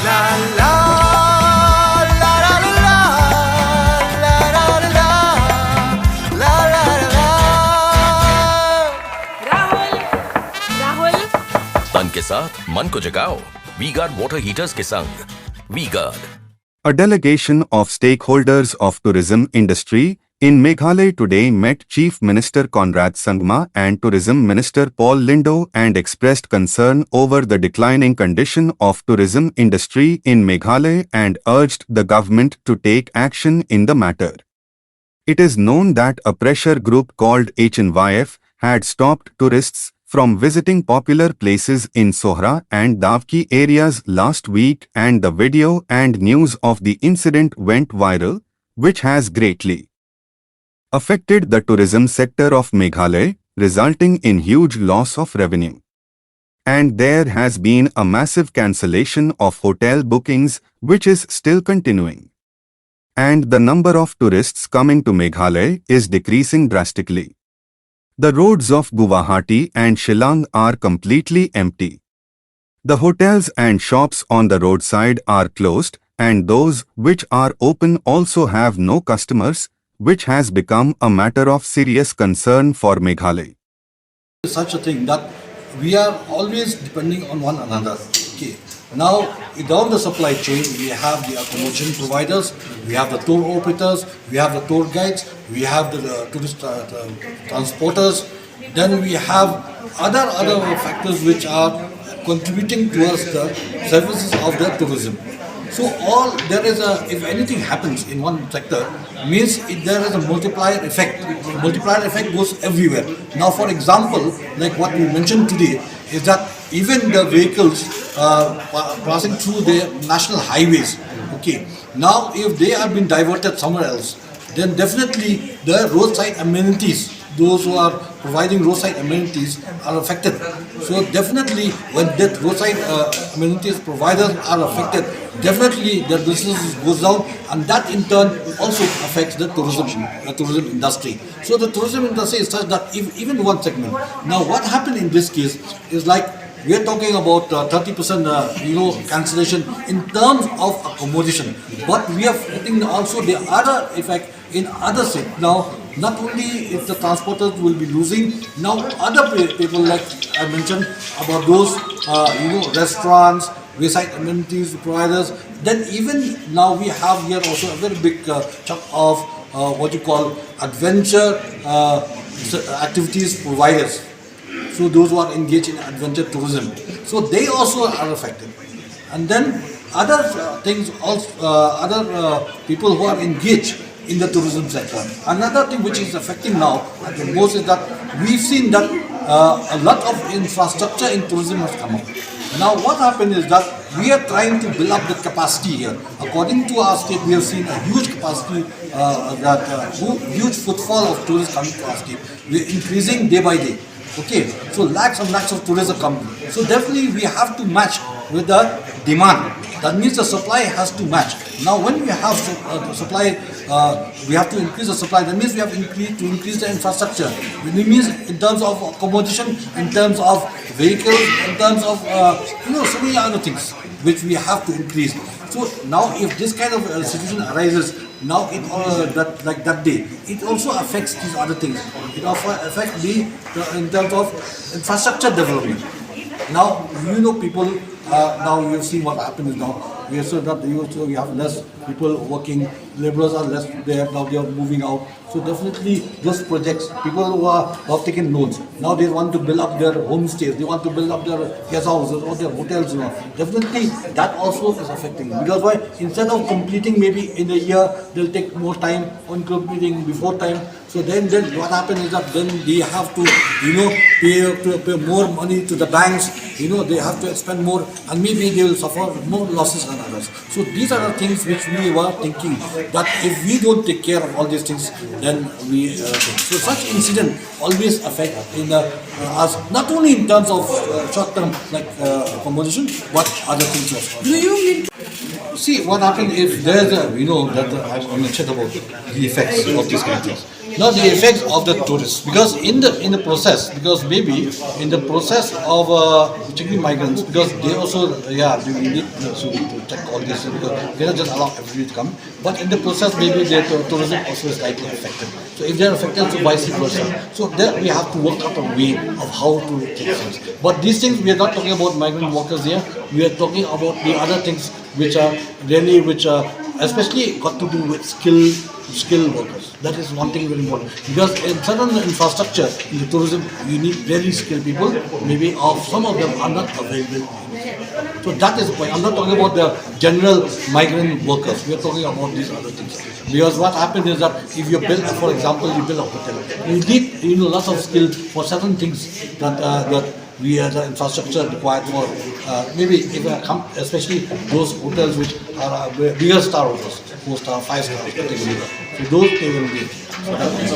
La la la la la la la la la la la. Rahul Rahul तन के साथ मन को जगाओ वी-गार्ड वाटर हीटर्स के संग V-Guard. A delegation of stakeholders of tourism industry in Meghalaya today met Chief Minister Conrad Sangma and Tourism Minister Paul Lyndoh and expressed concern over the declining condition of tourism industry in Meghalaya and urged the government to take action in the matter. It is known that a pressure group called HNYF had stopped tourists from visiting popular places in Sohra and Davki areas last week, and the video and news of the incident went viral, which has greatly affected the tourism sector of Meghalaya, resulting in huge loss of revenue. And there has been a massive cancellation of hotel bookings, which is still continuing. And the number of tourists coming to Meghalaya is decreasing drastically. The roads of Guwahati and Shillong are completely empty. The hotels and shops on the roadside are closed, and those which are open also have no customers, which has become a matter of serious concern for Meghalaya. Such a thing that we are always depending on one another. Okay. Now, down the supply chain, we have the accommodation providers, we have the tour operators, we have the tour guides, we have the tourist transporters, then we have other factors which are contributing towards the services of the tourism. So if anything happens in one sector, means there is a multiplier effect. Multiplier effect goes everywhere. Now, for example, like what we mentioned today, is that even the vehicles passing through the national highways, okay, now if they have been diverted somewhere else, then definitely the roadside amenities, those who are providing roadside amenities are affected. So definitely when that roadside amenities providers are affected, definitely their business goes down, and that in turn also affects the tourism industry. So the tourism industry is such that if even one segment. Now what happened in this case is like we are talking about 30% cancellation in terms of accommodation, but we are getting also the other effect in other sectors. Now, not only if the transporters will be losing, now other people, like I mentioned about those restaurants, wayside amenities providers, then even now we have here also a very big chunk of what you call adventure activities providers. So those who are engaged in adventure tourism, so they also are affected. And then other things also, other people who are engaged in the tourism sector. Another thing which is affecting now at the most is that we've seen that a lot of infrastructure in tourism has come up. Now what happened is that we are trying to build up the capacity here. According to our state, we have seen a huge capacity, huge footfall of tourists coming to our state. We are increasing day by day. Okay, so lakhs and lakhs of tourists are coming. So definitely we have to match with the demand. That means the supply has to match. Now when we have supply, we have to increase the supply. That means we have to increase the infrastructure. It means in terms of accommodation, in terms of vehicles, in terms of so many other things which we have to increase. So now if this kind of situation arises, now that day, it also affects these other things. It also affects in terms of infrastructure development. Now people. Now you have seen what happens now. We have less people working. Laborers are less there now. They are moving out. So definitely, those projects, people who have taken loans, now they want to build up their homestays. They want to build up their guest houses or their hotels. Definitely, that also is affecting. Because why? Instead of completing maybe in a year, they'll take more time on completing before time. So then what happens is that then they have to pay more money to the banks. They have to spend more, and maybe they will suffer more losses than others. So these are the things which we were thinking that if we don't take care of all these things, then we so such incident always affect us, not only in terms of short term like accommodation, but other things also. Do you mean? See what happens if there's I mentioned about the effects of these kind of things. Not the effects of the tourists, because in the process, because maybe in the process of checking migrants, because they also we need to check all this because we cannot just allow everybody to come. But in the process, maybe their tourism also is slightly affected. So if they are affected, so vice versa. So there we have to work out a way of how to take things. But these things we are not talking about migrant workers here. We are talking about the other things which are really especially got to do with skilled workers. That is one thing very important because in certain infrastructure in the tourism you need very skilled people. Maybe some of them are not available. So that is the point. I'm not talking about the general migrant workers. We are talking about these other things. Because what happens is that if you build, for example, you build a hotel, you need lots of skill for certain things that we have the infrastructure required for maybe especially those hotels which are bigger star hotels, 4 star, 5 star, so those they will be. So that is